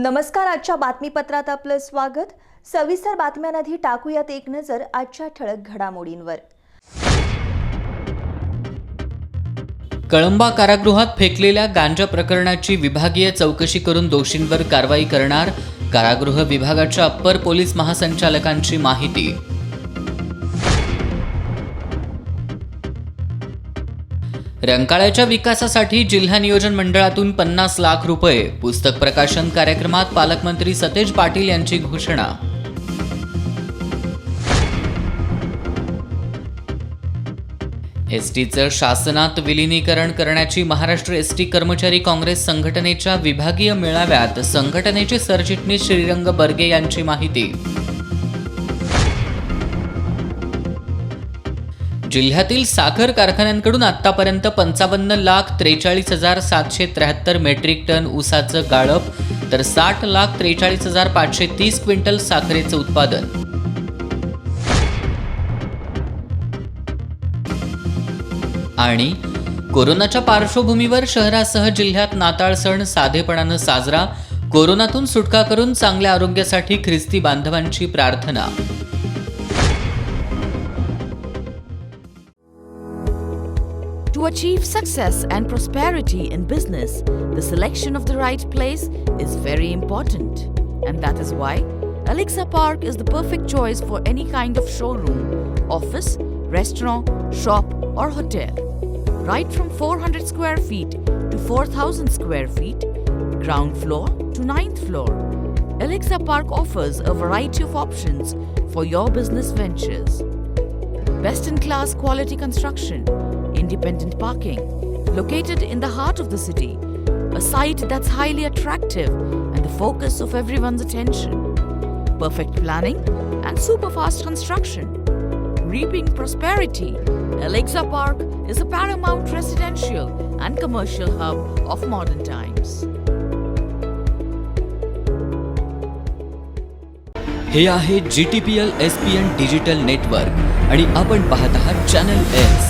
नमस्कार. आजच्या बातमीपत्रात आपलं स्वागत. सविस्तर बातम्यांआधी टाकूयात एक नजर आजच्या ठळक घडामोडींवर. कळंबा कारागृहात फेकलेल्या गांजा प्रकरणाची विभागीय चौकशी करून दोषींवर कारवाई करणार. कारागृह विभागाच्या अप्पर पोलीस महासंचालकांची माहिती. रंकाळ्याच्या विकासासाठी जिल्हा नियोजन मंडळातून 50 लाख रुपये. पुस्तक प्रकाशन कार्यक्रमात पालकमंत्री सतेज पाटील यांची घोषणा. एसटीचं शासनात विलीनीकरण करण्याची महाराष्ट्र एसटी कर्मचारी काँग्रेस संघटनेच्या विभागीय मेळाव्यात संघटनेचे सरचिटणीस श्रीरंग बर्गे यांची माहिती. जिल्ह्यातील साखर कारखान्यांकडून आतापर्यंत 55,43,773 मेट्रिक टन ऊसाचं गाळप तर 60,43,530 क्विंटल साखरेचं उत्पादन. आणि कोरोनाच्या पार्श्वभूमीवर शहरासह जिल्ह्यात नाताळ सण साधेपणानं साजरा. कोरोनातून सुटका करून चांगल्या आरोग्यासाठी ख्रिस्ती बांधवांची प्रार्थना. To achieve success and prosperity in business, the selection of the right place is very important. And that is why Alexa Park is the perfect choice for any kind of showroom, office, restaurant, shop or hotel. Right from 400 square feet to 4,000 square feet, ground floor to 9th floor, Alexa Park offers a variety of options for your business ventures. Best-in-class quality construction, independent parking, located in the heart of the city, a site that's highly attractive and the focus of everyone's attention. Perfect planning and super fast construction. Reaping prosperity, Alexa Park is a paramount residential and commercial hub of modern times. हे आहे GTPL SPN digital network आणि आपण पाहत आहात channel S.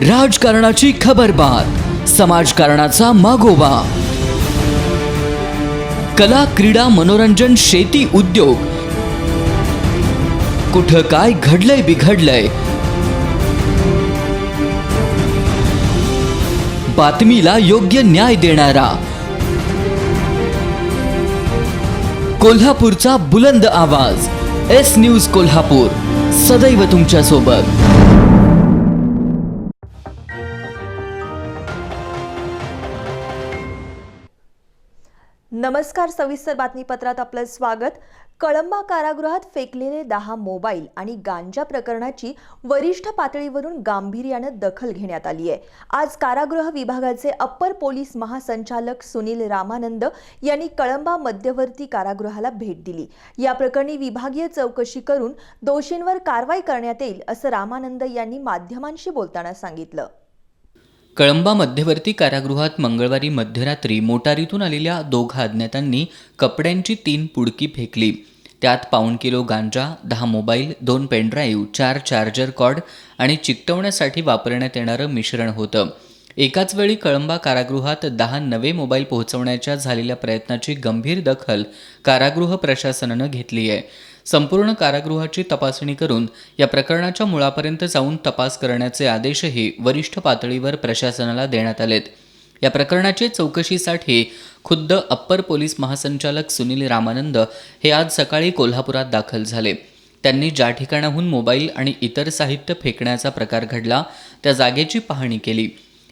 राजकारणाची खबरबात, समाजकारणाचा मागोवा, कला, क्रीडा, मनोरंजन, शेती, उद्योग, कुठं काय घडलंय बिघडलंय, बातमीला योग्य न्याय देणारा, कोल्हापूरचा बुलंद आवाज, एस न्यूज कोल्हापूर, सदैव तुमच्या सोबत. नमस्कार. सविस्तर बातमीपत्रात आपलं स्वागत. कळंबा कारागृहात फेकलेले 10 मोबाईल आणि गांजा प्रकरणाची वरिष्ठ पातळीवरून गांभीर्यानं दखल घेण्यात आली आहे. आज कारागृह विभागाचे अप्पर पोलीस महासंचालक सुनील रामानंद यांनी कळंबा मध्यवर्ती कारागृहाला भेट दिली. या प्रकरणी विभागीय चौकशी करून दोषींवर कारवाई करण्यात येईल असं रामानंद यांनी माध्यमांशी बोलताना सांगितलं. कळंबा मध्यवर्ती कारागृहात मंगळवारी मध्यरात्री मोटारीतून आलेल्या 2 अज्ञातांनी कपड्यांची 3 पुडकी फेकली. त्यात 1.25 किलो गांजा, 10 मोबाईल, 2 पेनड्राईव्ह, 4 चार्जर कॉर्ड आणि चिकटवण्यासाठी वापरण्यात येणारं मिश्रण होतं. एकाच वेळी कळंबा कारागृहात 10 नवे मोबाईल पोहोचवण्याच्या झालेल्या प्रयत्नाची गंभीर दखल कारागृह प्रशासनानं घेतली आहे. संपूर्ण कारागृहाची तपासणी करून या प्रकरणाच्या मुळापर्यंत जाऊन तपास करण्याचे आदेशही वरिष्ठ पातळीवर प्रशासनाला देण्यात आलेत. या प्रकरणाची चौकशीसाठी खुद्द अप्पर पोलीस महासंचालक सुनील रामानंद हे आज सकाळी कोल्हापुरात दाखल झाले. त्यांनी ज्या ठिकाणाहून मोबाईल आणि इतर साहित्य फेकण्याचा प्रकार घडला त्या जागेची पाहणी केली.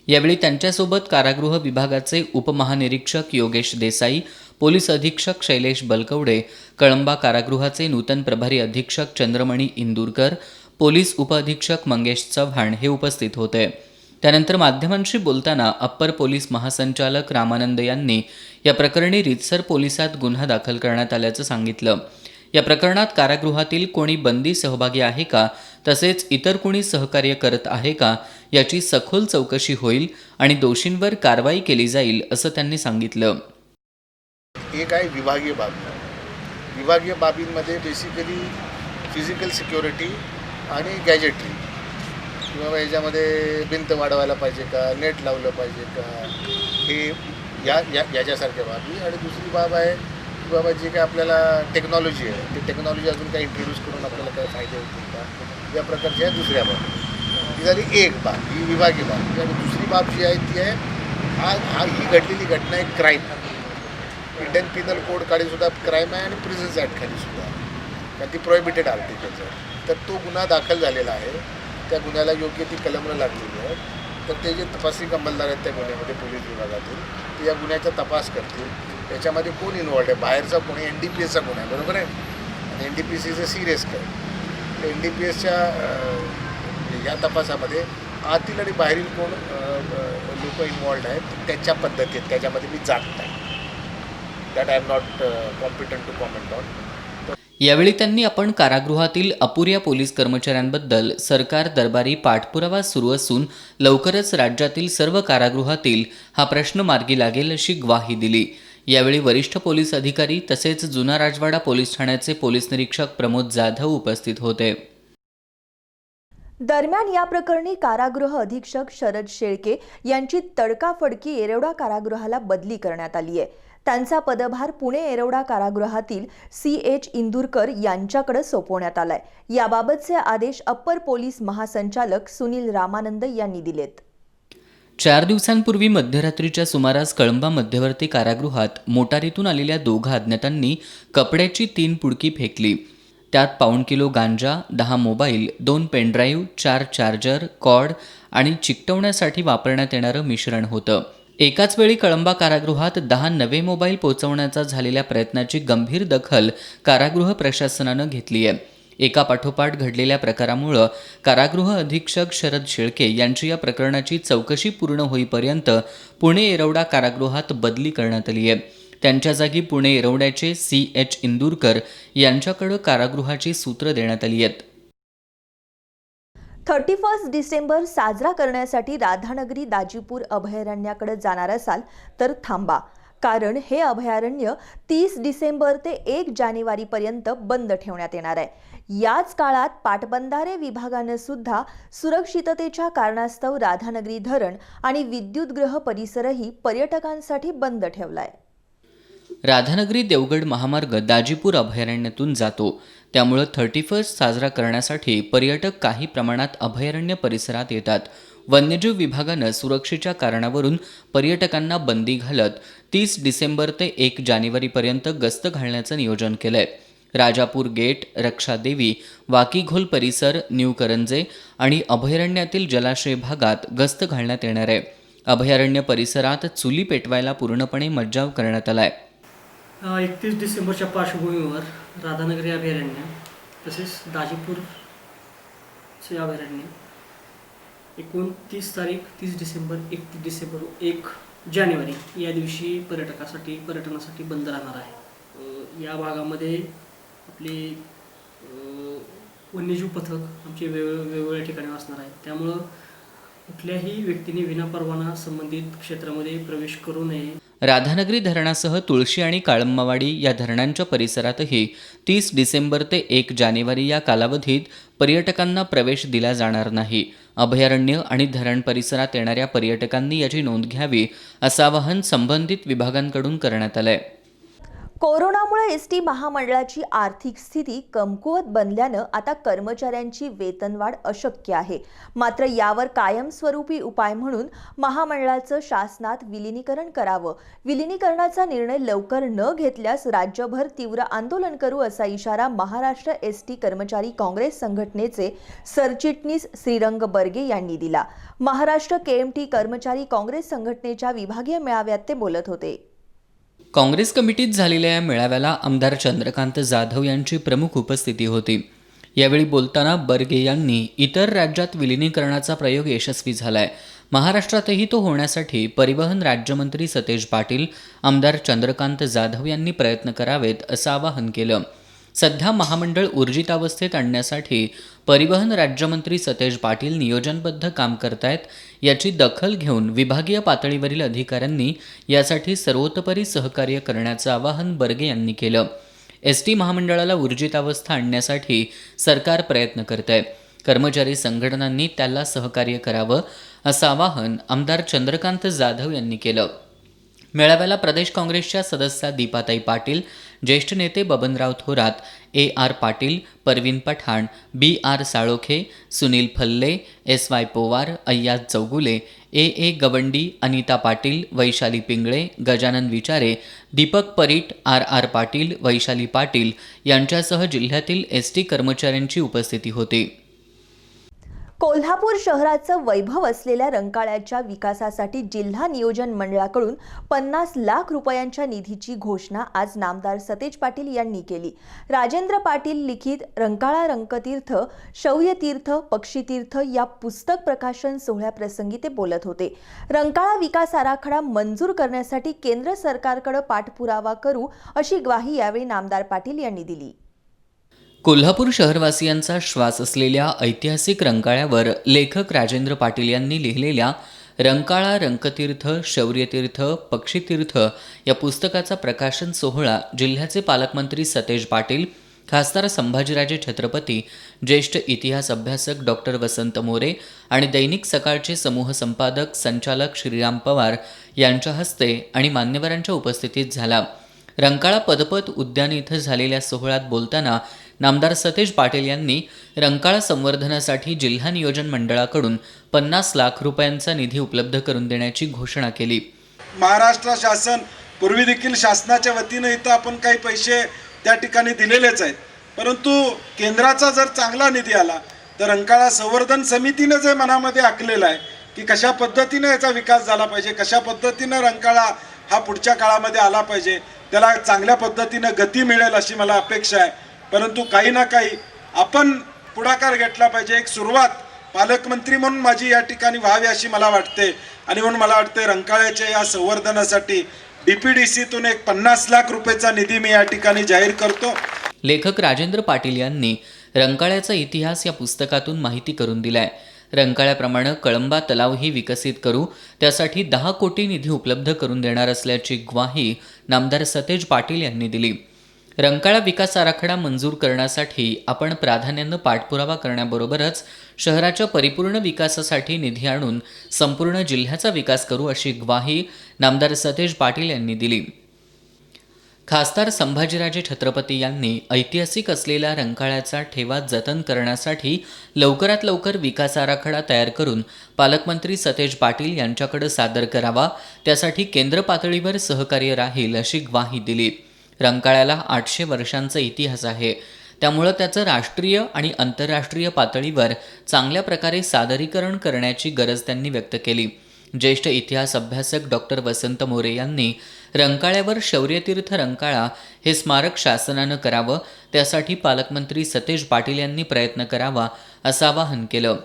यावेळी त्यांच्यासोबत कारागृह विभागाचे उपमहानिरीक्षक योगेश देसाई, पोलीस अधीक्षक शैलेश बलकवडे, कळंबा कारागृहाचे नूतन प्रभारी अधीक्षक चंद्रमणी इंदूरकर, पोलीस उपअधीक्षक मंगेश चव्हाण हे उपस्थित होते. त्यानंतर माध्यमांशी बोलताना अप्पर पोलीस महासंचालक रामानंद यांनी या प्रकरणी रितसर पोलिसात गुन्हा दाखल करण्यात आल्याचं सांगितलं. या प्रकरणात कारागृहातील कोणी बंदी सहभागी आहे का, तसेच इतर कोणी सहकार्य करत आहे का याची सखोल चौकशी होईल आणि दोषींवर कारवाई केली जाईल असं त्यांनी सांगितलं. एक आहे विभागीय बाबी. विभागीय बाबींमध्ये बेसिकली फिजिकल सिक्युरिटी, आणि गॅजेटरी किंवा याच्यामध्ये भिंत वाढवायला पाहिजे का, नेट लावलं पाहिजे का, हे याच्यासारख्या बाबी. आणि दुसरी बाब आहे की बाबा जे काय आपल्याला टेक्नॉलॉजी आहे ते टेक्नॉलॉजी अजून काही इंट्रोड्यूस करून आपल्याला काय फायदे होतील का, या प्रकारच्या दुसऱ्या बाबी. ही झाली एक बाब, ही विभागीय बाब. आणि दुसरी बाब जी आहे ती आहे ही घडलेली घटना एक क्राईम. इंडियन पिनल कोड खालीसुद्धा क्राईम आहे आणि प्रिझन्स ॲक्ट खालीसुद्धा, कारण ती प्रोहिबिटेड आर्टिकल्स आहे. तर तो गुन्हा दाखल झालेला आहे, त्या गुन्ह्याला योग्य ती कलमं लागलेली आहे. तर ते जे तपासी अंमलदार आहेत त्या गुन्ह्यामध्ये पोलीस विभागातील, ते या गुन्ह्याचा तपास करतील. त्याच्यामध्ये कोण इन्व्हॉल्ड आहे, बाहेरचा कोणी, NDPSचा गुन्हा आहे, बरोबर आहे. आणि NDPS is a serious crime. NDPSच्या या तपासामध्ये आतील आणि बाहेरील कोण लोक इन्व्हॉल्ड आहेत त्याच्या पद्धतीत त्याच्यामध्ये मी जात नाही. That I am not competent to comment on. यावेळी त्यांनी आपण कारागृहातील अपुऱ्या पोलीस कर्मचाऱ्यांबद्दल सरकार दरबारी पाठपुरावा सुरू असून लवकरच राज्यातील सर्व कारागृहातील हा प्रश्न मार्गी लागेल अशी ग्वाही दिली. यावेळी वरिष्ठ पोलीस अधिकारी तसेच जुना राजवाडा पोलीस ठाण्याचे पोलीस निरीक्षक प्रमोद जाधव उपस्थित होते. दरम्यान या प्रकरणी कारागृह अधीक्षक शरद शेळके यांची तडकाफडकी येरवडा कारागृहाला बदली करण्यात आली आहे. त्यांचा पदभार पुणे येरवडा कारागृहातील CH इंदुरकर यांच्याकडे सोपवण्यात आलाय. याबाबतचे आदेश अप्पर पोलीस महासंचालक सुनील रामानंद यांनी दिलेत. 4 दिवसांपूर्वी मध्यरात्रीच्या सुमारास कळंबा मध्यवर्ती कारागृहात मोटारीतून आलेल्या दोघा अज्ञातांनी कपड्याची 3 पुडकी फेकली. त्यात 1.25 किलो गांजा, 10 मोबाईल, 2 पेनड्राईव्ह, 4 चार्जर, कॉर्ड आणि चिकटवण्यासाठी वापरण्यात येणारं मिश्रण होतं. एकाच वेळी कळंबा कारागृहात 10 नवे मोबाईल पोहोचवण्याचा झालेल्या प्रयत्नाची गंभीर दखल कारागृह प्रशासनानं घेतली आहे. एकापाठोपाठ घडलेल्या प्रकारामुळं कारागृह अधीक्षक शरद शेळके यांची या प्रकरणाची चौकशी पूर्ण होईपर्यंत पुणे येरवडा कारागृहात बदली करण्यात आली आहे. त्यांच्या जागी पुणे येरवड्याचे CH इंदुरकर यांच्याकडे कारागृहाची सूत्र देण्यात आली आहेत. 31 डिसेंबर साजरा करण्यासाठी राधानगरी दाजीपूर अभयारण्याकडे जाणार असाल तर थांबा, कारण हे अभयारण्य 30 डिसेंबर ते 1 जानेवारीपर्यंत बंद ठेवण्यात येणार आहे. याच काळात पाटबंधारे विभागानं सुद्धा सुरक्षिततेच्या कारणास्तव राधानगरी धरण आणि विद्युतगृह परिसरही पर्यटकांसाठी बंद ठेवलाय. राधानगरी देवगड महामार्ग दाजीपूर अभयारण्यातून जातो, त्यामुळं 31 साजरा करण्यासाठी पर्यटक काही प्रमाणात अभयारण्य परिसरात येतात. वन्यजीव विभागानं सुरक्षेच्या कारणावरून पर्यटकांना बंदी घालत 30 डिसेंबर ते 1 जानेवारीपर्यंत गस्त घालण्याचं नियोजन केलंय. राजापूर गेट, रक्षादेवी, वाकीघोल परिसर, न्यू करंजे आणि अभयारण्यातील जलाशय भागात गस्त घालण्यात येणार आहे. अभयारण्य परिसरात चुली पेटवायला पूर्णपणे मज्जाव करण्यात आलाय. 31 डिसेंबरच्या पार्श्वभूमीवर राधानगरी अभयारण्य तसेच दाजीपूरचे अभयारण्य एकूण 30 तारीख, 30 डिसेंबर, 31 डिसेंबर, 1 जानेवारी या दिवशी पर्यटनासाठी बंद राहणार आहे. या भागामध्ये आपले वन्यजीव पथक आमचे वेगवेगळ्या ठिकाणी असणार आहे. त्यामुळं कुठल्याही व्यक्तीने विनापरवाना संबंधित क्षेत्रामध्ये प्रवेश करू नये. राधानगरी धरणासह तुळशी आणि काळंबावाडी या धरणांच्या परिसरातही 30 डिसेंबर ते 1 जानेवारी या कालावधीत पर्यटकांना प्रवेश दिला जाणार नाही. अभयारण्य आणि धरण परिसरात येणाऱ्या पर्यटकांनी याची नोंद घ्यावी असं आवाहन संबंधित विभागांकडून करण्यात आलंय. कोरोनामुळे एसटी महामंडळाची आर्थिक स्थिती कमकुवत बनल्यानं आता कर्मचाऱ्यांची वेतनवाढ अशक्य आहे. मात्र यावर कायमस्वरूपी उपाय म्हणून महामंडळाचं शासनात विलिनीकरण करावं. विलिनीकरणाचा निर्णय लवकर न घेतल्यास राज्यभर तीव्र आंदोलन करू असा इशारा महाराष्ट्र एसटी कर्मचारी काँग्रेस संघटनेचे सरचिटणीस श्रीरंग बर्गे यांनी दिला. महाराष्ट्र KMT कर्मचारी काँग्रेस संघटनेच्या विभागीय मेळाव्यात ते बोलत होते. काँग्रेस कमिटीत झालेल्या या मेळाव्याला आमदार चंद्रकांत जाधव यांची प्रमुख उपस्थिती होती. यावेळी बोलताना बर्गे यांनी इतर राज्यात विलिनीकरणाचा प्रयोग यशस्वी झालाय, महाराष्ट्रातही तो होण्यासाठी परिवहन राज्यमंत्री सतेज पाटील, आमदार चंद्रकांत जाधव यांनी प्रयत्न करावेत असं आवाहन केलं. सध्या महामंडळ ऊर्जितावस्थेत आणण्यासाठी परिवहन राज्यमंत्री सतेज पाटील नियोजनबद्ध काम करतायत. याची दखल घेऊन विभागीय पातळीवरील अधिकाऱ्यांनी यासाठी सर्वतोपरी सहकार्य करण्याचं आवाहन बर्गे यांनी केलं. एसटी महामंडळाला ऊर्जितावस्था आणण्यासाठी सरकार प्रयत्न करत आहे. कर्मचारी संघटनांनी त्याला सहकार्य करावं असं आवाहन आमदार चंद्रकांत जाधव यांनी केलं. मेळाव्याला प्रदेश काँग्रेसच्या सदस्या दीपाताई पाटील, ज्येष्ठ नेते बबनराव थोरात, AR पाटील, परवीन पठाण, BR साळोखे, सुनील फल्ले, SY पोवार, अय्याज चौगुले, AA गवंडी, अनिता पाटील, वैशाली पिंगळे, गजानन विचारे, दीपक परीट, RR पाटील, वैशाली पाटील यांच्यासह जिल्ह्यातील ST कर्मचाऱ्यांची उपस्थिती होती. कोल्हापूर शहराचं वैभव असलेल्या रंकाळ्याच्या विकासासाठी जिल्हा नियोजन मंडळाकडून 50 लाख रुपयांच्या निधीची घोषणा आज नामदार सतेज पाटील यांनी केली. राजेंद्र पाटील लिखित रंकाळा रंकतीर्थ, शौर्यतीर्थ, पक्षीतीर्थ या पुस्तक प्रकाशन सोहळ्याप्रसंगी ते बोलत होते. रंकाळा विकास आराखडा मंजूर करण्यासाठी केंद्र सरकारकडे पाठपुरावा करू अशी ग्वाही यावेळी नामदार पाटील यांनी दिली. कोल्हापूर शहरवासियांचा श्वास असलेल्या ऐतिहासिक रंकाळ्यावर लेखक राजेंद्र पाटील यांनी लिहिलेल्या रंकाळा रंकतीर्थ, शौर्यतीर्थ, पक्षीतीर्थ या पुस्तकाचा प्रकाशन सोहळा जिल्ह्याचे पालकमंत्री सतेज पाटील, खासदार संभाजीराजे छत्रपती, ज्येष्ठ इतिहास अभ्यासक डॉक्टर वसंत मोरे आणि दैनिक सकाळचे समूह संपादक संचालक श्रीराम पवार यांच्या हस्ते आणि मान्यवरांच्या उपस्थितीत झाला. रंकाळा पदपथ उद्यान इथं झालेल्या सोहळ्यात बोलताना नामदार सतेज पाटील यांनी रंकाळा संवर्धनासाठी जिल्हा नियोजन मंडळाकडून 50 लाख रुपयांचा निधी उपलब्ध करून देण्याची घोषणा केली. महाराष्ट्र शासन पूर्वी देखील शासनाच्या वतीनं इथं आपण काही पैसे त्या ठिकाणी दिलेलेच आहेत, परंतु केंद्राचा जर चांगला निधी आला तर रंकाळा संवर्धन समितीनं जे मनामध्ये आखलेलं आहे की कशा पद्धतीनं याचा विकास झाला पाहिजे, कशा पद्धतीनं रंकाळा हा पुढच्या काळामध्ये आला पाहिजे, त्याला चांगल्या पद्धतीनं गती मिळेल अशी मला अपेक्षा आहे. परंतु काही ना काही आपण पुढाकार घेतला पाहिजे. एक सुरुवात पालकमंत्री म्हणून माझी या ठिकाणी व्हावी अशी मला वाटते आणि म्हणून मला वाटते रंकाळ्याच्या या संवर्धनासाठी DPDCतून एक 50 लाख रुपयाचा निधी मी या ठिकाणी जाहीर करतो. लेखक राजेंद्र पाटील यांनी रंकाळ्याचा इतिहास या पुस्तकातून माहिती करून दिलाय. रंकाळ्याप्रमाणे कळंबा तलावही विकसित करू, त्यासाठी 10 कोटी निधी उपलब्ध करून देणार असल्याची ग्वाही नामदार सतेज पाटील यांनी दिली. रंकाळा विकास आराखडा मंजूर करण्यासाठी आपण प्राधान्यानं पाठपुरावा करण्याबरोबरच शहराच्या परिपूर्ण विकासासाठी निधी आणून संपूर्ण जिल्ह्याचा विकास करू अशी ग्वाही नामदार सतेज पाटील यांनी दिली. खासदार संभाजीराजे छत्रपती यांनी ऐतिहासिक असलेल्या रंकाळ्याचा ठेवा जतन करण्यासाठी लवकरात लवकर विकास आराखडा तयार करून पालकमंत्री सतेज पाटील यांच्याकडे सादर करावा, त्यासाठी केंद्र पातळीवर सहकार्य राहील अशी ग्वाही दिली. रंकाळ्याला 800 वर्षांचा इतिहास आहे, त्यामुळं त्याचं राष्ट्रीय आणि आंतरराष्ट्रीय पातळीवर चांगल्या प्रकारे सादरीकरण करण्याची गरज त्यांनी व्यक्त केली. ज्येष्ठ इतिहास अभ्यासक डॉक्टर वसंत मोरे यांनी रंकाळ्यावर शौर्यतीर्थ रंकाळा हे स्मारक शासनानं करावं, त्यासाठी पालकमंत्री सतेज पाटील यांनी प्रयत्न करावा असं आवाहन केलं.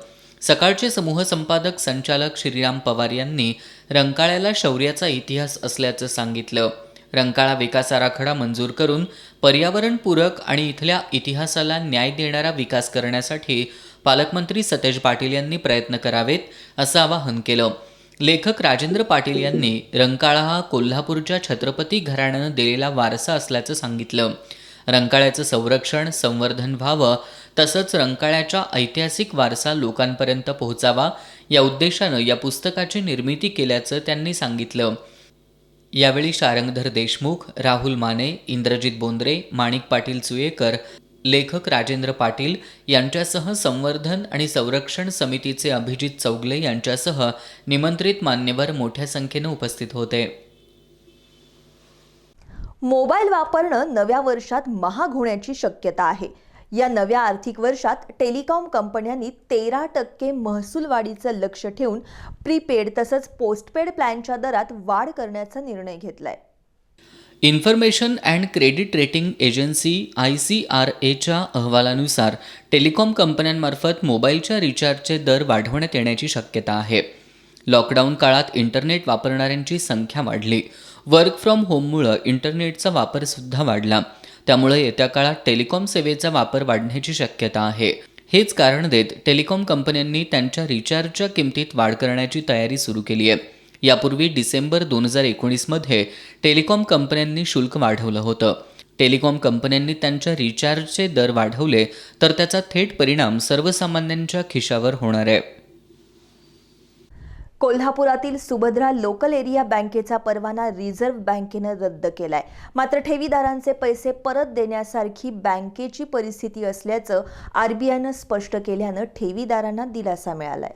सकाळचे समूह संपादक संचालक श्रीराम पवार यांनी रंकाळ्याला शौर्याचा इतिहास असल्याचं सांगितलं. रंकाळा विकास आराखडा मंजूर करून पर्यावरणपूरक आणि इथल्या इतिहासाला न्याय देणारा विकास करण्यासाठी पालकमंत्री सतेज पाटील यांनी प्रयत्न करावेत असं आवाहन केलं. लेखक राजेंद्र पाटील यांनी रंकाळा हा कोल्हापूरच्या छत्रपती घराण्यानं दिलेला वारसा असल्याचं सांगितलं. रंकाळ्याचं संरक्षण, संवर्धन व्हावं, तसंच रंकाळ्याच्या ऐतिहासिक वारसा लोकांपर्यंत पोहोचावा या उद्देशानं या पुस्तकाची निर्मिती केल्याचं त्यांनी सांगितलं. यावेळी शारंगधर देशमुख, राहुल माने, इंद्रजित बोंद्रे, माणिक पाटील सुयेकर, लेखक राजेंद्र पाटील यांच्यासह संवर्धन आणि संरक्षण समितीचे अभिजित चौगले यांच्यासह निमंत्रित मान्यवर मोठ्या संख्येनं उपस्थित होते. मोबाईल वापरणं नव्या वर्षात महाग होण्याची शक्यता आहे. या नव्या आर्थिक वर्षात टेलिकॉम कंपन्यांनी 13% महसूल वाढीचं लक्ष ठेवून प्रीपेड तसंच पोस्टपेड प्लॅनच्या दरात वाढ करण्याचा निर्णय घेतलाय. Information and credit rating agency ICRAच्या अहवालानुसार टेलिकॉम कंपन्यांमार्फत मोबाईलच्या रिचार्जचे दर वाढवण्यात येण्याची शक्यता आहे. लॉकडाऊन काळात इंटरनेट वापरणाऱ्यांची संख्या वाढली. वर्क फ्रॉम होममुळं इंटरनेटचा वापरसुद्धा वाढला. त्यामुळे येत्या काळात टेलिकॉम सेवेचा वापर वाढण्याची शक्यता आहे. हेच कारण देत टेलिकॉम कंपन्यांनी त्यांच्या रिचार्जच्या किमतीत वाढ करण्याची तयारी सुरू केली आहे. यापूर्वी डिसेंबर 2019मध्ये टेलिकॉम कंपन्यांनी शुल्क वाढवलं होतं. टेलिकॉम कंपन्यांनी त्यांच्या रिचार्जचे दर वाढवले तर त्याचा थेट परिणाम सर्वसामान्यांच्या खिशावर होणार आहे. कोल्हापुरातील सुभद्रा लोकल एरिया बँकेचा परवाना रिझर्व्ह बँकेनं रद्द केलाय. मात्र ठेवीदारांचे पैसे परत देण्यासारखी बँकेची परिस्थिती असल्याचं आरबीआयनं स्पष्ट केल्यानं ठेवीदारांना दिलासा मिळालाय.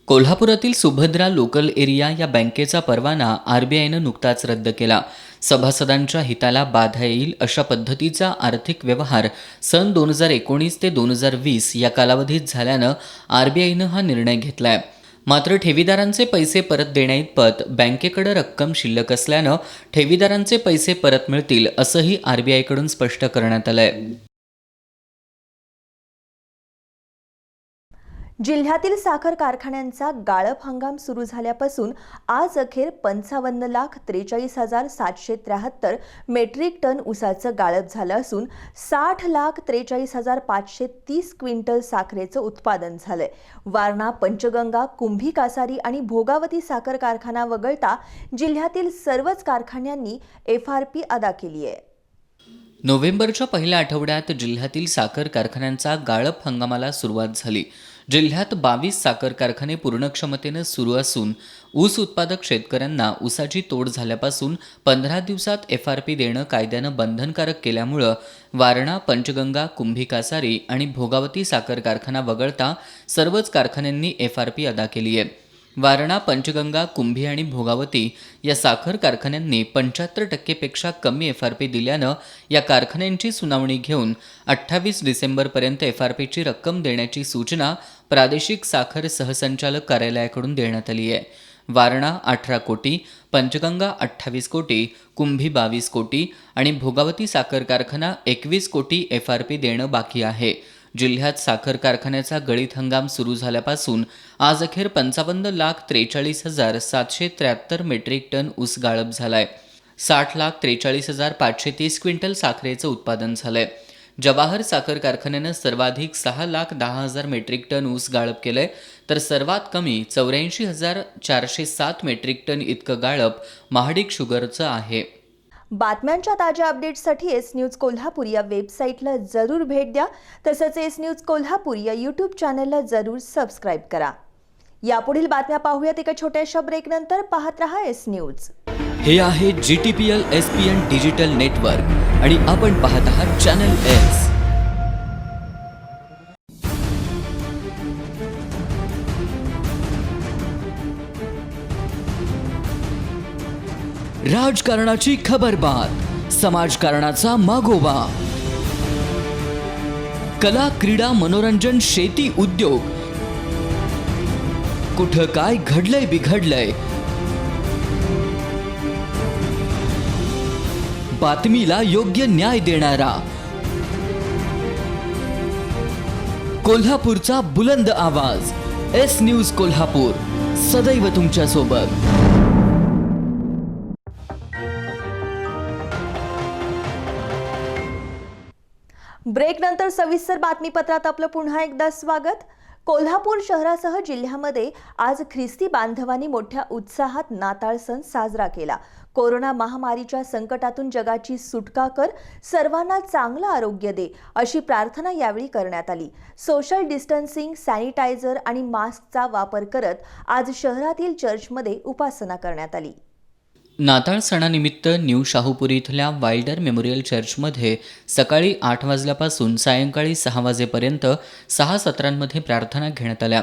कोल्हापुरातील सुभद्रा लोकल एरिया या बँकेचा परवाना आरबीआयनं नुकताच रद्द केला. सभासदांच्या हिताला बाधा येईल अशा पद्धतीचा आर्थिक व्यवहार सन 2019 ते 2020 या कालावधीत झाल्यानं आरबीआयनं हा निर्णय घेतलाय. मात्र ठेवीदारांचे पैसे परत देण्याइतपत बँकेकडे रक्कम शिल्लक असल्यानं ठेवीदारांचे पैसे परत मिळतील असंही आरबीआयकडून स्पष्ट करण्यात आलंय. जिल्ह्यातील साखर कारखान्यांचा गाळप हंगाम सुरू झाल्यापासून आज अखेर 55,43,773 मेट्रिक टन ऊसाचं गाळप झालं असून 60,43,530 क्विंटल साखरेचं उत्पादन झालंय. वारणा, पंचगंगा, कुंभी कासारी आणि भोगावती साखर कारखाना वगळता जिल्ह्यातील सर्वच कारखान्यांनी FRP अदा केली आहे. नोव्हेंबरच्या पहिल्या आठवड्यात जिल्ह्यातील साखर कारखान्यांचा गाळप हंगामाला सुरुवात झाली. जिल्ह्यात 22 साखर कारखाने पूर्ण क्षमतेनं सुरू असून ऊस उत्पादक शेतकऱ्यांना ऊसाची तोड झाल्यापासून 15 दिवसात FRP देणं कायद्यानं बंधनकारक केल्यामुळं वारणा, पंचगंगा, कुंभी कासारी आणि भोगावती साखर कारखाना वगळता सर्वच कारखान्यांनी FRP अदा केली आहे. वारणा, पंचगंगा, कुंभी आणि भोगावती या साखर कारखान्यांनी 75% पेक्षा कमी FRP दिल्यानं या कारखान्यांची सुनावणी घेऊन 28 डिसेंबरपर्यंत FRPची रक्कम देण्याची सूचना प्रादेशिक साखर सहसंचालक कार्यालयाकडून देण्यात आली आहे. वारणा 18 कोटी, पंचगंगा 28 कोटी, कुंभी 22 कोटी आणि भोगावती साखर कारखाना 21 कोटी FRP देणं बाकी आहे. जिल्ह्यात साखर कारखान्याचा गळीत हंगाम सुरू झाल्यापासून आज अखेर 55,43,773 मेट्रिक टन ऊस गाळप झालाय. 60,43,530 क्विंटल साखरेचं उत्पादन झालंय. जवाहर साखर कारखान्यानं सर्वाधिक 6,10,000 मेट्रिक टन ऊस गाळप केलंय तर सर्वात कमी 84,407 मेट्रिक टन इतकं गाळप महाडिक शुगरचं आहे. बातम्यांच्या ताज्या अपडेट्ससाठी एस न्यूज कोल्हापूर या वेबसाईटला जरूर भेट द्या. तसंच एस न्यूज कोल्हापूर या यूट्यूब चॅनलला जरूर सबस्क्राईब करा. यापुढील बातम्या पाहूयात एका छोट्याशा ब्रेकनंतर. पाहत रहा एस न्यूज. हे आहे GTPL SPN डिजिटल नेटवर्क आणि आपण पाहत आहात चॅनल एस. राजकारणाची खबरबात, समाजकारणाचा मागोवा, कला, क्रीडा, मनोरंजन, शेती, उद्योग, कुठं काय घडलंय बिघडलंय, बातमीला योग्य न्याय देणारा, कोल्हापूरचा बुलंद आवाज. एस न्यूज कोल्हापूर, सदैव तुमच्या सोबत. ब्रेकनंतर सविस्तर बातमीपत्रात आपलं पुन्हा एकदा स्वागत. कोल्हापूर शहरासह जिल्ह्यामध्ये आज ख्रिस्ती बांधवांनी मोठ्या उत्साहात नाताळ सण साजरा केला. कोरोना महामारीच्या संकटातून जगाची सुटका कर, सर्वांना चांगलं आरोग्य दे अशी प्रार्थना यावेळी करण्यात आली. सोशल डिस्टन्सिंग, सॅनिटायझर आणि मास्कचा वापर करत आज शहरातील चर्चमध्ये उपासना करण्यात आली. नाताळ सणानिमित्त न्यू शाहूपुरी इथल्या वाइल्डर मेमोरियल चर्चमध्ये सकाळी 8 वाजल्यापासून सायंकाळी 6 वाजेपर्यंत 6 सत्रांमध्ये प्रार्थना घेण्यात आल्या.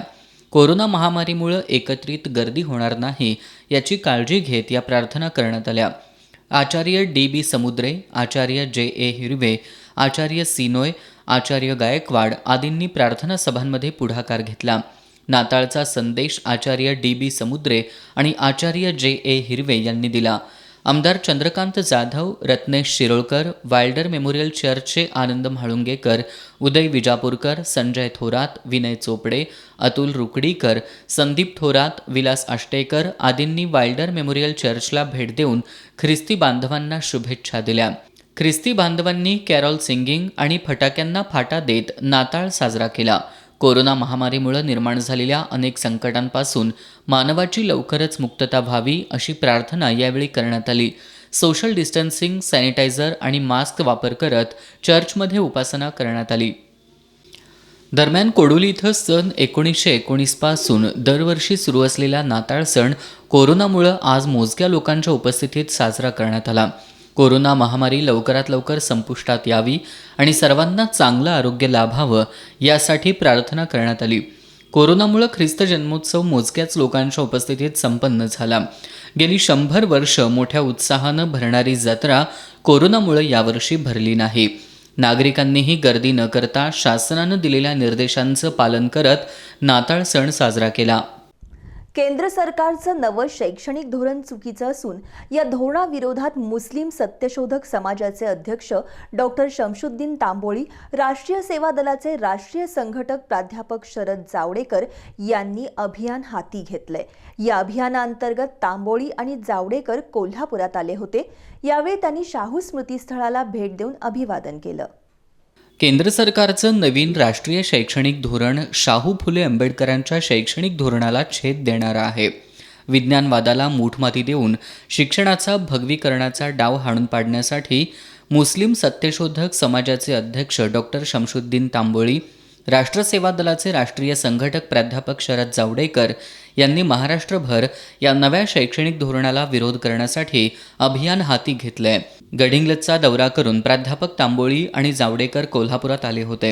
कोरोना महामारीमुळे एकत्रित गर्दी होणार नाही याची काळजी घेत या प्रार्थना करण्यात आल्या. आचार्य DB समुद्रे, आचार्य JA हिरवे, आचार्य सिनोय, आचार्य गायकवाड आदींनी प्रार्थना सभांमध्ये पुढाकार घेतला. नाताळचा संदेश आचार्य DB समुद्रे आणि आचार्य JA हिरवे यांनी दिला. आमदार चंद्रकांत जाधव, रत्नेश शिरोळकर, वाइल्डर मेमोरियल चर्चचे आनंद म्हाळुंगेकर, उदय विजापूरकर, संजय थोरात, विनय चोपडे, अतुल रुकडीकर, संदीप थोरात, विलास आष्टेकर आदींनी वाइल्डर मेमोरियल चर्चला भेट देऊन ख्रिस्ती बांधवांना शुभेच्छा दिल्या. ख्रिस्ती बांधवांनी कॅरॉल सिंगिंग आणि फटाक्यांना फाटा देत नाताळ साजरा केला. कोरोना महामारीमुळे निर्माण झालेल्या अनेक संकटांपासून मानवाची लवकरच मुक्तता व्हावी अशी प्रार्थना यावेळी करण्यात आली. सोशल डिस्टन्सिंग, सॅनिटायझर आणि मास्क वापर करत चर्चमध्ये उपासना करण्यात आली. दरम्यान कोडोली इथं सन 1919 पासून दरवर्षी सुरू असलेला नाताळ सण कोरोनामुळं आज मोजक्या लोकांच्या उपस्थितीत साजरा करण्यात आला. कोरोना महामारी लवकरात लवकर संपुष्टात यावी आणि सर्वांना चांगलं आरोग्य लाभावं यासाठी प्रार्थना करण्यात आली. कोरोनामुळं ख्रिस्त जन्मोत्सव मोजक्याच लोकांच्या उपस्थितीत संपन्न झाला. गेली 100 वर्ष मोठ्या उत्साहानं भरणारी जत्रा कोरोनामुळं यावर्षी भरली नाही. नागरिकांनीही गर्दी न करता शासनानं दिलेल्या निर्देशांचं पालन करत नाताळ सण साजरा केला. केंद्र सरकारचं नवं शैक्षणिक धोरण चुकीचं असून या धोरणाविरोधात मुस्लिम सत्यशोधक समाजाचे अध्यक्ष डॉक्टर शमशुद्दीन तांबोळी, राष्ट्रीय सेवा दलाचे राष्ट्रीय संघटक प्राध्यापक शरद जावडेकर यांनी अभियान हाती घेतलंय. या अभियानाअंतर्गत तांबोळी आणि जावडेकर कोल्हापुरात आले होते. यावेळी त्यांनी शाहू स्मृतीस्थळाला भेट देऊन अभिवादन केलं. केंद्र सरकारचं नवीन राष्ट्रीय शैक्षणिक धोरण शाहू फुले आंबेडकरांच्या शैक्षणिक धोरणाला छेद देणारं आहे. विज्ञानवादाला मूठमाती देऊन शिक्षणाचा भगवीकरणाचा डाव हाणून पाडण्यासाठी मुस्लिम सत्यशोधक समाजाचे अध्यक्ष डॉक्टर शमशुद्दीन तांबोळी, राष्ट्रसेवा दलाचे राष्ट्रीय संघटक प्राध्यापक शरद जावडेकर यांनी महाराष्ट्रभर या नव्या शैक्षणिक धोरणाला विरोध करण्यासाठी अभियान हाती घेतलंय. गडिंग्लजचा दौरा करून प्राध्यापक तांबोळी आणि जावडेकर कोल्हापुरात आले होते.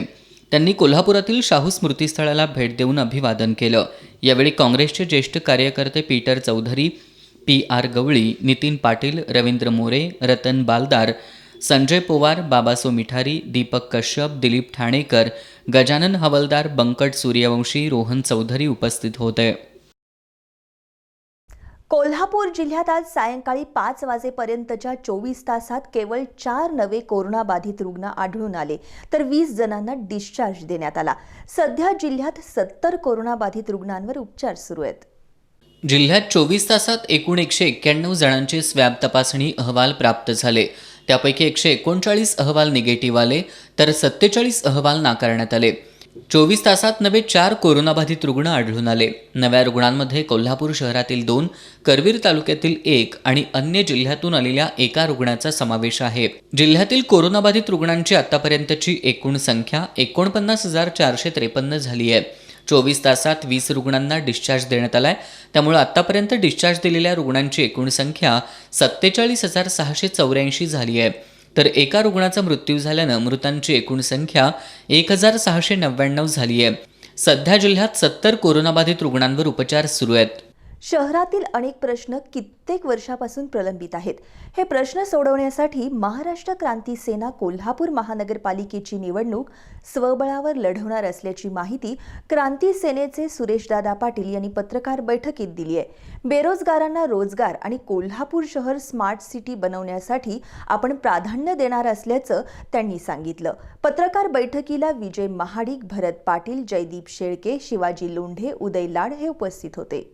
त्यांनी कोल्हापुरातील शाहू स्मृतीस्थळाला भेट देऊन अभिवादन केलं. यावेळी काँग्रेसचे ज्येष्ठ कार्यकर्ते पीटर चौधरी, PR गवळी, नितीन पाटील, रवींद्र मोरे, रतन बालदार, संजय पोवार, बाबासो मिठारी, दीपक कश्यप, दिलीप ठाणेकर, गजानन हवलदार, बंकट सूर्यवंशी, रोहन चौधरी उपस्थित होते. कोल्हापूर जिल्ह्यात आज सायंकाळी 5 वाजेपर्यंतच्या 24 तासात केवळ 4 नवे कोरोनाबाधित रुग्ण आढळून आले, तर 20 जणांना डिस्चार्ज देण्यात आला. सध्या जिल्ह्यात 70 कोरोनाबाधित रुग्णांवर उपचार सुरू आहेत. जिल्ह्यात 24 तासात एकूण 191 जणांचे स्वॅब तपासणी अहवाल प्राप्त झाले. त्यापैकी 139 अहवाल निगेटिव्ह आले, तर 47 अहवाल नाकारण्यात आले. 24 तासात नवे 4 कोरोनाबाधित रुग्ण आढळून आले. नव्या रुग्णांमध्ये कोल्हापूर शहरातील 2, करवीर तालुक्यातील 1 आणि अन्य जिल्ह्यातून आलेल्या एका रुग्णाचा समावेश आहे. जिल्ह्यातील कोरोनाबाधित रुग्णांची आतापर्यंतची एकूण संख्या 49,453 झाली आहे. 24 तासात 20 रुग्णांना डिस्चार्ज देण्यात आलाय. त्यामुळे आतापर्यंत डिस्चार्ज दिलेल्या रुग्णांची एकूण संख्या 47,684 झाली आहे. तर एका रुग्णाचा मृत्यू झाल्यानं मृतांची एकूण संख्या 1,699 झाली आहे. सध्या जिल्ह्यात 70 कोरोनाबाधित रुग्णांवर उपचार सुरू आहेत. शहरातील अनेक प्रश्न कित्येक वर्षापासून प्रलंबित आहेत. हे प्रश्न सोडवण्यासाठी महाराष्ट्र क्रांती सेना कोल्हापूर महानगरपालिकेची निवडणूक स्वबळावर लढवणार असल्याची माहिती क्रांती सेनेचे सुरेशदादा पाटील यांनी पत्रकार बैठकीत दिली आहे. बेरोजगारांना रोजगार आणि कोल्हापूर शहर स्मार्ट सिटी बनवण्यासाठी आपण प्राधान्य देणार असल्याचं त्यांनी सांगितलं. पत्रकार बैठकीला विजय महाडिक, भरत पाटील, जयदीप शेळके, शिवाजी लोंढे, उदय लाड हे उपस्थित होते.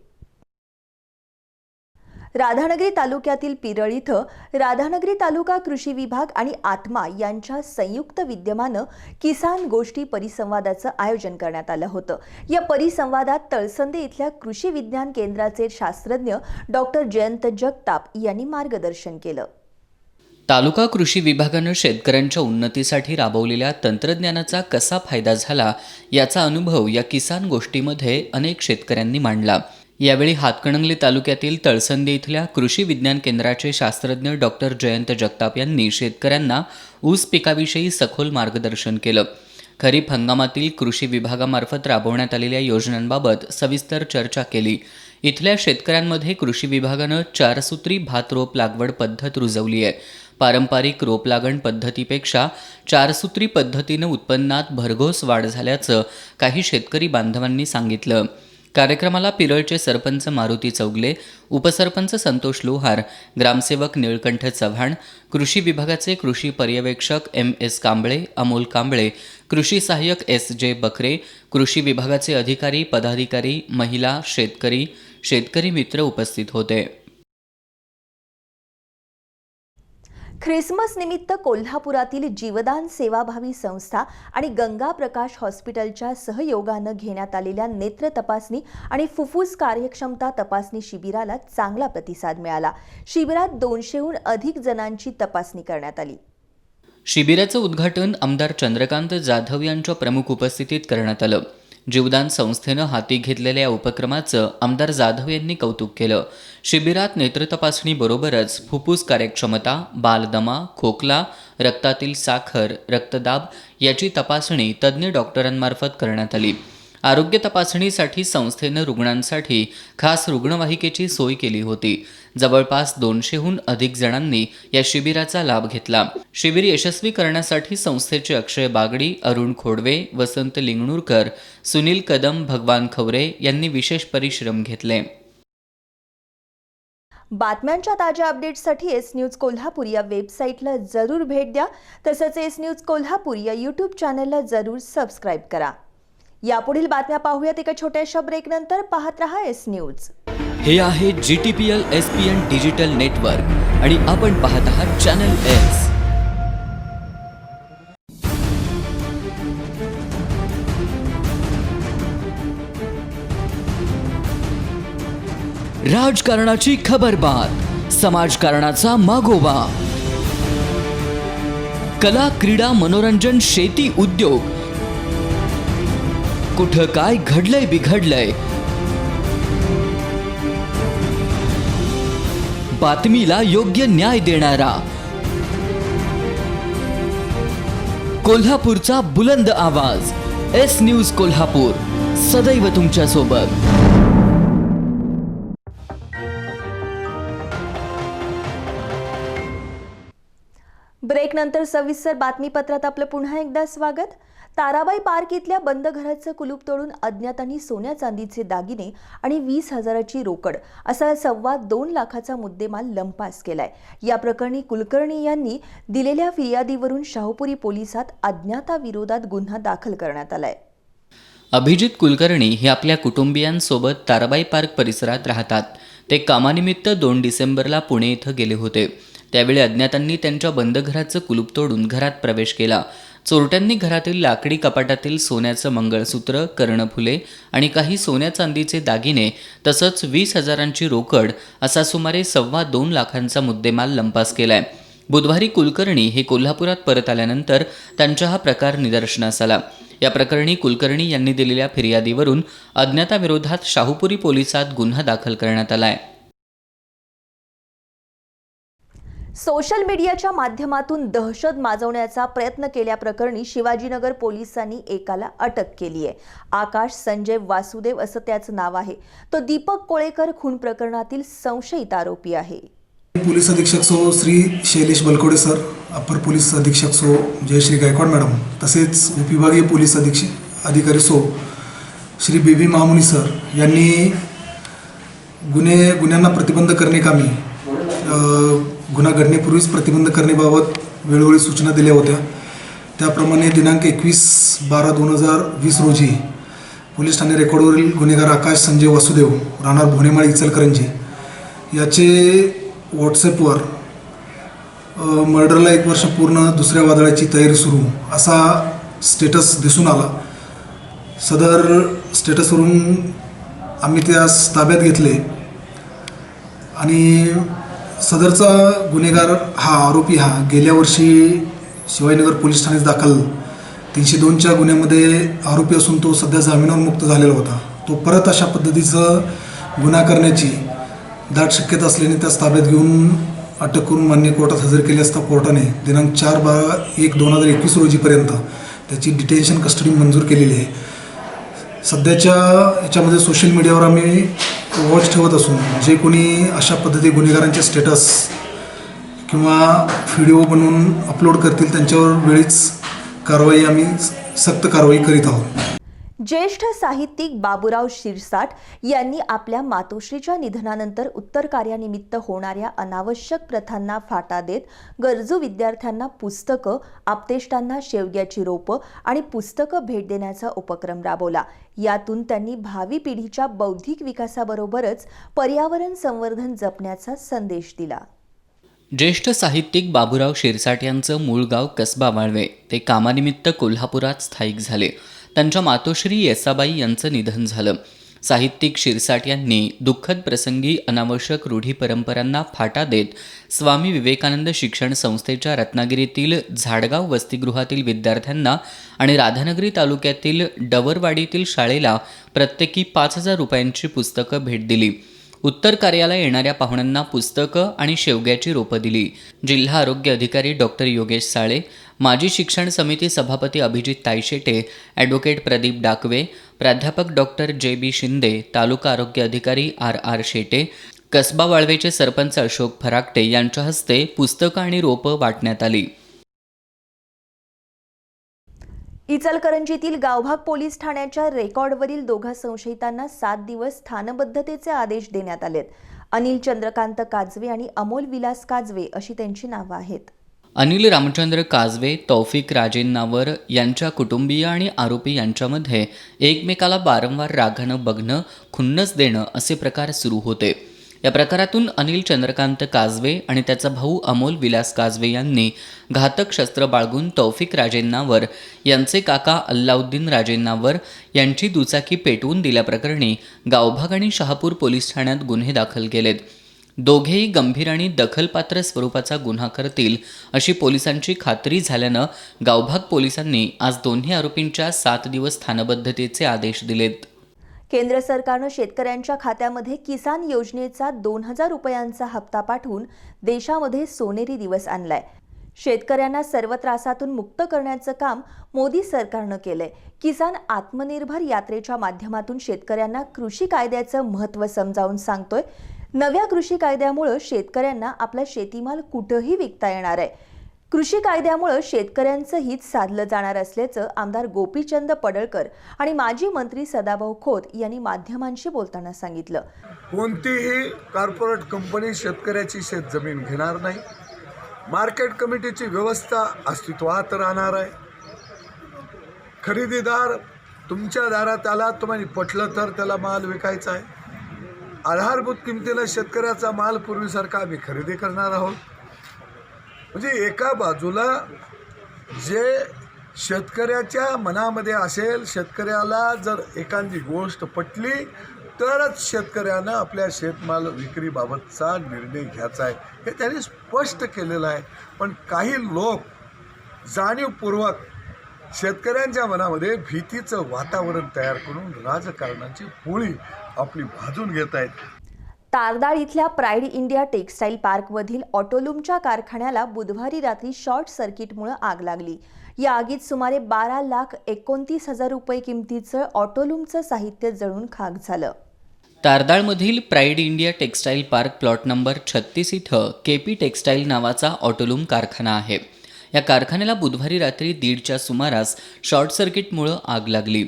राधानगरी तालुक्यातील पिरळ इथं राधानगरी तालुका कृषी विभाग आणि आत्मा यांच्या संयुक्त विद्यमानं किसान गोष्टी परिसंवादाचं आयोजन करण्यात आलं होतं. या परिसंवादात तळसंदे इथल्या कृषी विज्ञान केंद्राचे शास्त्रज्ञ डॉक्टर जयंत जगताप यांनी मार्गदर्शन केलं. तालुका कृषी विभागानं शेतकऱ्यांच्या उन्नतीसाठी राबवलेल्या तंत्रज्ञानाचा कसा फायदा झाला याचा अनुभव या किसान गोष्टीमध्ये अनेक शेतकऱ्यांनी मांडला. यावेळी हातकणंगले तालुक्यातील तळसंदे इथल्या कृषी विज्ञान केंद्राचे शास्त्रज्ञ डॉक्टर जयंत जगताप यांनी शेतकऱ्यांना ऊस पिकाविषयी सखोल मार्गदर्शन केलं. खरीप हंगामातील कृषी विभागामार्फत राबवण्यात आलेल्या योजनांबाबत सविस्तर चर्चा केली. इथल्या शेतकऱ्यांमध्ये कृषी विभागानं 4 सूत्री भात रोप लागवड पद्धत रुजवली आहे. पारंपरिक रोप लागण पद्धतीपेक्षा 4 सूत्री पद्धतीनं उत्पन्नात भरघोस वाढ झाल्याचं काही शेतकरी बांधवांनी सांगितलं. कार्यक्रमाला पिरळचे सरपंच मारुती चौगले, उपसरपंच संतोष लोहार, ग्रामसेवक निळकंठ चव्हाण, कृषी विभागाचे कृषी पर्यवेक्षक MS कांबळे, अमोल कांबळे, कृषी सहाय्यक SJ बकरे, कृषी विभागाचे अधिकारी, पदाधिकारी, महिला, शेतकरी मित्र उपस्थित होते. ख्रिसमस निमित्त कोल्हापुरातील जीवदान सेवाभावी संस्था आणि गंगा प्रकाश हॉस्पिटलच्या सहयोगानं घेण्यात आलेल्या नेत्र तपासणी आणि फुफ्फुस कार्यक्षमता तपासणी शिबिराला चांगला प्रतिसाद मिळाला. शिबिरात 200हून अधिक जणांची तपासणी करण्यात आली. शिबिराचं उद्घाटन आमदार चंद्रकांत जाधव यांच्या प्रमुख उपस्थितीत करण्यात आलं. जीवदान संस्थेनं हाती घेतलेल्या या उपक्रमाचं आमदार जाधव यांनी कौतुक केलं. शिबिरात नेत्रतपासणीबरोबरच फुफ्फुस कार्यक्षमता, बालदमा, खोकला, रक्तातील साखर, रक्तदाब याची तपासणी तज्ज्ञ डॉक्टरांमार्फत करण्यात आली. आरोग्य तपासणीसाठी संस्थेनं रुग्णांसाठी खास रुग्णवाहिकेची सोय केली होती. जवळपास 200हून अधिक जणांनी या शिबिराचा लाभ घेतला. शिबिर यशस्वी करण्यासाठी संस्थेचे अक्षय बागडी, अरुण खोडवे, वसंत लिंगणूरकर, सुनील कदम, भगवान खवरे यांनी विशेष परिश्रम घेतले. बातम्यांच्या ताज्या अपडेट्ससाठी एस न्यूज कोल्हापूर या वेबसाईटला जरूर भेट द्या. तसंच एस न्यूज कोल्हापूर या यूट्यूब चॅनलला जरूर सबस्क्राईब करा. यापुढील बातम्या पाहूयात एका छोट्याशा ब्रेकनंतर. पाहत रहा एस न्यूज. हे आहे GTPL SPN डिजिटल नेटवर्क आणि आपण पाहत आहात चॅनल एस. राजकारणाची खबरबात, समाजकारणाचा मागोवा, कला, क्रीडा, मनोरंजन, शेती, उद्योग, कुठं काय घडलंय बिघडलंय, बातमीला योग्य न्याय देणारा, कोल्हापूरचा बुलंद आवाज. एस न्यूज कोल्हापूर, सदैव तुमच्या सोबत. ब्रेकनंतर सविस्तर बातमीपत्रात आपलं पुन्हा एकदा स्वागत. ताराबाई पार्क इथल्या बंद घराचं कुलूप तोडून अज्ञातांनी सोन्या चांदीचे दागिने आणि 20,000ची रोकड असा 2.25 लाखाचा मुद्देमाल लंपास केलाय. या प्रकरणी कुलकर्णी यांनी दिलेल्या फिर्यादीवरून शाहूपुरी पोलिसात अज्ञाताविरोधात गुन्हा दाखल करण्यात आलाय. अभिजित कुलकर्णी हे आपल्या कुटुंबियांसोबत ताराबाई पार्क परिसरात राहतात. ते कामानिमित्त 2 डिसेंबरला पुणे इथं गेले होते. त्यावेळी अज्ञातांनी त्यांच्या बंद घराचं कुलूप तोडून घरात प्रवेश केला. चोरट्यांनी घरातील लाकडी कपाटातील सोन्याचं मंगळसूत्र, कर्णफुले आणि काही सोन्या चांदीचे दागिने तसंच 20,000ची रोकड असा सुमारे 2.25 लाखांचा मुद्देमाल लंपास केलाय. बुधवारी कुलकर्णी हे कोल्हापुरात परत आल्यानंतर त्यांचा हा प्रकार निदर्शनास आला. या प्रकरणी कुलकर्णी यांनी दिलेल्या फिर्यादीवरून अज्ञाताविरोधात शाहूपुरी पोलिसात गुन्हा दाखल करण्यात आलाय. सोशल मीडियाच्या माध्यमातून दहशत माजवण्याचा प्रयत्न केल्याप्रकरणी शिवाजीनगर पोलिसांनी एकाला अटक केली आहे. आकाश संजय वासुदेव असं त्याचं नाव आहे. तो दीपक कोळेकर खून प्रकरणातील संशयित आरोपी आहे. पोलीस अधीक्षक सो श्री शैलेश बलकोडे सर, अपर पोलीस अधीक्षक सो जयश्री गायकवाड मॅडम, तसेच उपविभागीय पोलीस अधिकारी सो श्री BB महामुनी सर यांनी गुन्ह्यांना प्रतिबंध करण्याकामी गुन्हा घडण्यापूर्वीच प्रतिबंध करण्याबाबत वेळोवेळी सूचना दिल्या होत्या. त्याप्रमाणे दिनांक 21/12/2020 रोजी पोलीस ठाणे रेकॉर्डवरील गुन्हेगार आकाश संजय वासुदेव राहणार भोनेमाळ इचलकरंजी याचे व्हॉट्सॲपवर मर्डरला 1 वर्ष पूर्ण, दुसऱ्या वादळाची तयारी सुरू असा स्टेटस दिसून आला. सदर स्टेटसवरून आम्ही त्यास ताब्यात घेतले आणि सदरचा गुन्हेगार हा आरोपी गेल्या वर्षी शिवाजीनगर पोलीस ठाण्यात दाखल 302च्या गुन्ह्यामध्ये आरोपी असून तो सध्या जामिनावर मुक्त झालेला होता. तो परत अशा पद्धतीचं गुन्हा करण्याची दाट शक्यता असल्याने त्यास ताब्यात घेऊन अटक करून मान्य कोर्टात हजर केले असता कोर्टाने दिनांक 4/1/2021 रोजीपर्यंत त्याची डिटेन्शन कस्टडी मंजूर केलेली आहे. सध्याच्या याच्यामध्ये सोशल मीडियावर आम्ही वॉच ठेवत असून जे कोणी अशा पद्धती गुन्हेगारांचे स्टेटस किंवा व्हिडिओ बनवून अपलोड करतील त्यांच्यावर वेळीच कारवाई, आम्ही सक्त कारवाई करीत आहोत. ज्येष्ठ साहित्यिक बाबूराव शिरसाट यांनी आपल्या मातोश्रीच्या निधनानंतर उत्तर कार्यानिमित्त होणाऱ्या अनावश्यक प्रथांना फाटा देत गरजू विद्यार्थ्यांना पुस्तकं, आप्तेष्टांना शेवग्याची रोपं आणि पुस्तकं भेट देण्याचा उपक्रम राबवला. यातून त्यांनी भावी पिढीच्या बौद्धिक विकासाबरोबरच पर्यावरण संवर्धन जपण्याचा संदेश दिला. ज्येष्ठ साहित्यिक बाबूराव शिरसाट यांचं मूळ गाव कसबा वाळवे. ते कामानिमित्त कोल्हापुरात स्थायिक झाले. त्यांच्या मातोश्री येसाबाई यांचं निधन झालं. साहित्यिक शिरसाट यांनी दुःखद प्रसंगी अनावश्यक रूढी परंपरांना फाटा देत स्वामी विवेकानंद शिक्षण संस्थेच्या रत्नागिरीतील झाडगाव वसतिगृहातील विद्यार्थ्यांना आणि राधानगरी तालुक्यातील डवरवाडीतील शाळेला प्रत्येकी 5,000 रुपयांची पुस्तकं भेट दिली. उत्तर कार्याला येणाऱ्या पाहुण्यांना पुस्तकं आणि शेवग्याची रोपं दिली. जिल्हा आरोग्य अधिकारी डॉक्टर योगेश साळे, माजी शिक्षण समिती सभापती अभिजित तायशेटे, ॲडव्होकेट प्रदीप डाकवे, प्राध्यापक डॉक्टर जे.बी. शिंदे, तालुका आरोग्य अधिकारी आर शेटे, कसबा वाळवेचे सरपंच अशोक फराकटे यांच्या हस्ते पुस्तकं आणि रोपं वाटण्यात आली. इचलकरंजीतील गावभाग पोलीस ठाण्याच्या रेकॉर्डवरील दोघा संशयितांना 7 दिवस स्थानबद्धतेचे आदेश देण्यात आलेत. अनिल चंद्रकांत काजवे आणि अमोल विलास काजवे अशी त्यांची नावं आहेत. अनिल रामचंद्र काजवे, तौफिक राजेंनावर यांच्या कुटुंबीय आणि आरोपी यांच्यामध्ये एकमेकाला वारंवार रागानं बघणं, खुन्नस देणं असे प्रकार सुरू होते. या प्रकारातून अनिल चंद्रकांत काजवे आणि त्याचा भाऊ अमोल विलास काजवे यांनी घातक शस्त्र बाळगून तौफिक राजेंनावर यांचे काका अल्लाउद्दीन राजेंनावर यांची दुचाकी पेटवून दिल्याप्रकरणी गावभाग आणि शहापूर पोलीस ठाण्यात गुन्हे दाखल केलेत. दोघेही गंभीर आणि दखलपात्र स्वरूपाचा गुन्हा करतील अशी पोलिसांची खात्री झाल्यानं गावभाग पोलिसांनी आज दोन्ही आरोपींच्या 7 दिवस स्थानबद्धतेचे आदेश दिलेत. केंद्र सरकारनं शेतकऱ्यांच्या खात्यामध्ये किसान योजनेचा 2,000 रुपयांचा हप्ता पाठवून देशामध्ये सोनेरी दिवस आणलाय. शेतकऱ्यांना सर्व त्रासातून मुक्त करण्याचं काम मोदी सरकारनं केलंय. किसान आत्मनिर्भर यात्रेच्या माध्यमातून शेतकऱ्यांना कृषी कायद्याचं महत्त्व समजावून सांगतोय. नव्या कृषी कायद्यामुळे शेतकऱ्यांना आपला शेतीमाल कुठंही विकता येणार आहे. कृषी कायद्यामुळे शेतकऱ्यांचं हित साधलं जाणार असल्याचं आमदार गोपीचंद पडळकर आणि माजी मंत्री सदाभाऊ खोत यांनी माध्यमांशी बोलताना सांगितलं. कोणतीही कॉर्पोरेट कंपनी शेतकऱ्याची शेतजमीन घेणार नाही. मार्केट कमिटीची व्यवस्था अस्तित्वात राहणार आहे. खरेदीदार तुमच्या दारात आला, तुम्हाला पटलं तर त्याला माल विकायचा आहे. आधारभूत किमतीनं शेतकऱ्याचा माल पूर्वीसारखा आम्ही खरेदी करणार आहोत. म्हणजे एका बाजूला जे शेतकऱ्याच्या मनामध्ये असेल, शेतकऱ्याला जर एखादी गोष्ट पटली तरच शेतकऱ्यानं आपल्या शेतमाल विक्रीबाबतचा निर्णय घ्यायचा आहे, हे त्यांनी स्पष्ट केलेलं आहे. पण काही लोक जाणीवपूर्वक शेतकऱ्यांच्या मनामध्ये भीतीचं वातावरण तयार करून राजकारणाची पोळी आपली भाजून घेत आहेत. तारदाळ इथल्या प्राईड इंडिया टेक्स्टाईल पार्कमधील ऑटोलूमच्या कारखान्याला बुधवारी रात्री शॉर्ट सर्किटमुळे आग लागली. या आगीत सुमारे 12,29,000 रुपये किमतीचं ऑटोलूमचं साहित्य जळून खाक झालं. तारदाळमधील pride India textile park plot number 36 इथं केपी टेक्स्टाईल नावाचा ऑटोलूम कारखाना आहे. या कारखान्याला बुधवारी रात्री 1:30च्या सुमारास शॉर्ट सर्किटमुळे आग लागली.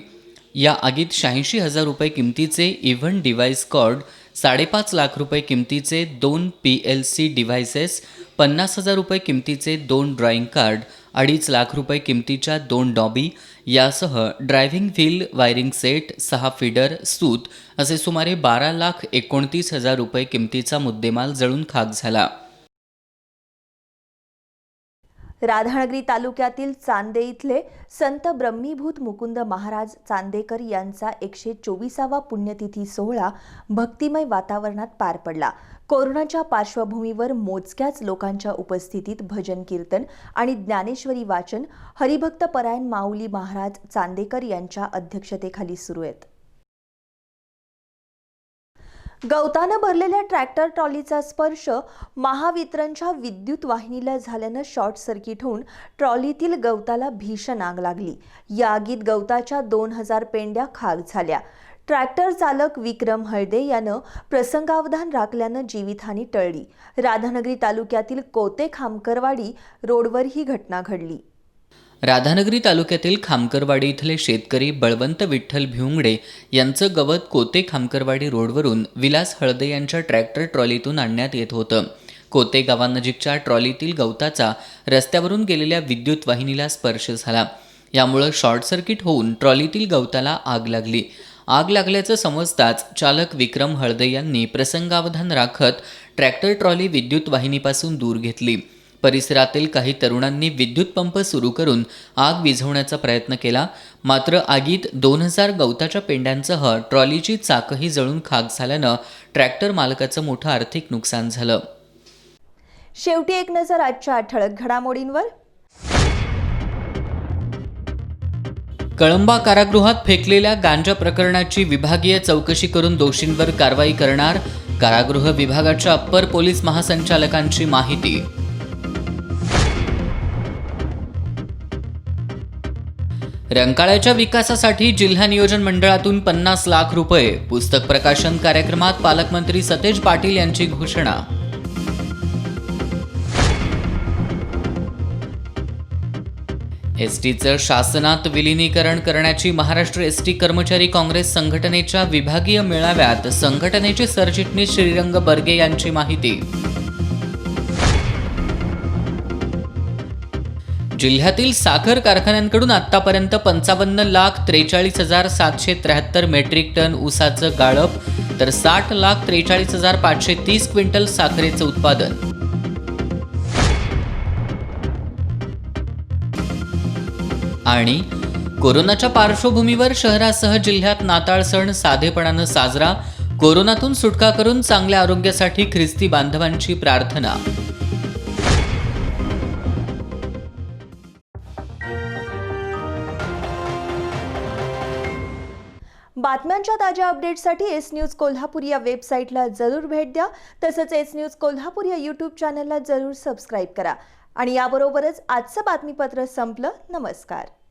या आगीत 86,000 रुपये किमतीचे इव्हन डिव्हाइस कॉर्ड, 5.5 लाख रुपये किमतीचे 2 PLC डिव्हाइसेस, 50,000 रुपये किमतीचे 2 ड्रॉईंग कार्ड, 2.5 लाख रुपये किमतीच्या 2 डॉबी यासह driving wheel, wiring set, 6 feeder, सूत असे सुमारे 12,29,000 रुपये किमतीचा मुद्देमाल जळून खाक झाला. राधानगरी तालुक्यातील चांदे इथले संत ब्रह्मीभूत मुकुंद महाराज चांदेकर यांचा 124वा पुण्यतिथी सोहळा भक्तिमय वातावरणात पार पडला. कोरोनाच्या पार्श्वभूमीवर मोजक्याच लोकांच्या उपस्थितीत भजन कीर्तन आणि ज्ञानेश्वरी वाचन हरिभक्त परायण माऊली महाराज चांदेकर यांच्या अध्यक्षतेखाली सुरू आहेत. गवतानं भरलेल्या ट्रॅक्टर ट्रॉलीचा स्पर्श महावितरणच्या विद्युत वाहिनीला झाल्यानं शॉर्ट सर्किट होऊन ट्रॉलीतील गवताला भीषण आग लागली. या आगीत गवताच्या 2,000 पेंड्या खाक झाल्या. ट्रॅक्टर चालक विक्रम हळदे यानं प्रसंगावधान राखल्यानं जीवितहानी टळली. राधानगरी तालुक्यातील कोते खामकरवाडी रोडवर ही घटना घडली. राधानगरी तालुक्यातील खामकरवाडी इथले शेतकरी बळवंत विठ्ठल भिवंगडे यांचं गवत कोते खामकरवाडी रोडवरून विलास हळदे यांच्या ट्रॅक्टर ट्रॉलीतून आणण्यात येत होतं. कोते गावानजीकच्या ट्रॉलीतील गवताचा रस्त्यावरून गेलेल्या विद्युत वाहिनीला स्पर्श झाला. यामुळे शॉर्ट सर्किट होऊन ट्रॉलीतील गवताला आग लागली. आग लागल्याचं समजताच चालक विक्रम हळदे यांनी प्रसंगावधान राखत ट्रॅक्टर ट्रॉली विद्युत वाहिनीपासून दूर घेतली. परिसरातील काही तरुणांनी विद्युत पंप सुरू करून आग विझवण्याचा प्रयत्न केला. मात्र आगीत 2000 गवताच्या पेंड्यांसह ट्रॉलीची चाकही जळून खाक झाल्यानं ट्रॅक्टर मालकाचं मोठं आर्थिक नुकसान झालं. शेवटी एक नजर आजच्या ठळक घडामोडींवर. कळंबा कारागृहात फेकलेल्या गांजा प्रकरणाची विभागीय चौकशी करून दोषींवर कारवाई करणार. कारागृह विभागाच्या अप्पर पोलीस महासंचालकांची माहिती. रंकाळ्याच्या विकासासाठी जिल्हा नियोजन मंडळातून 50 लाख रुपये. पुस्तक प्रकाशन कार्यक्रमात पालकमंत्री सतेज पाटील यांची घोषणा. एसटीचं शासनात विलिनीकरण करण्याची महाराष्ट्र एसटी कर्मचारी काँग्रेस संघटनेच्या विभागीय मेळाव्यात संघटनेचे सरचिटणीस श्रीरंग बर्गे यांची माहिती. जिल्ह्यातील साखर कारखान्यांकडून आतापर्यंत 55,43,773 मेट्रिक टन ऊसाचं गाळप तर 60,43,530 क्विंटल साखरेचं उत्पादन. आणि कोरोनाच्या पार्श्वभूमीवर शहरासह जिल्ह्यात नाताळ सण साधेपणानं साजरा. कोरोनातून सुटका करून चांगल्या आरोग्यासाठी ख्रिस्ती बांधवांची प्रार्थना. बातम्यांच्या ताज्या अपडेट्ससाठी एस न्यूज कोल्हापूर या वेबसाईटला जरूर भेट द्या. तसंच एस न्यूज कोल्हापूर या यूट्यूब चॅनलला जरूर सबस्क्राईब करा. आणि याबरोबरच आजचं बातमीपत्र संपलं. नमस्कार.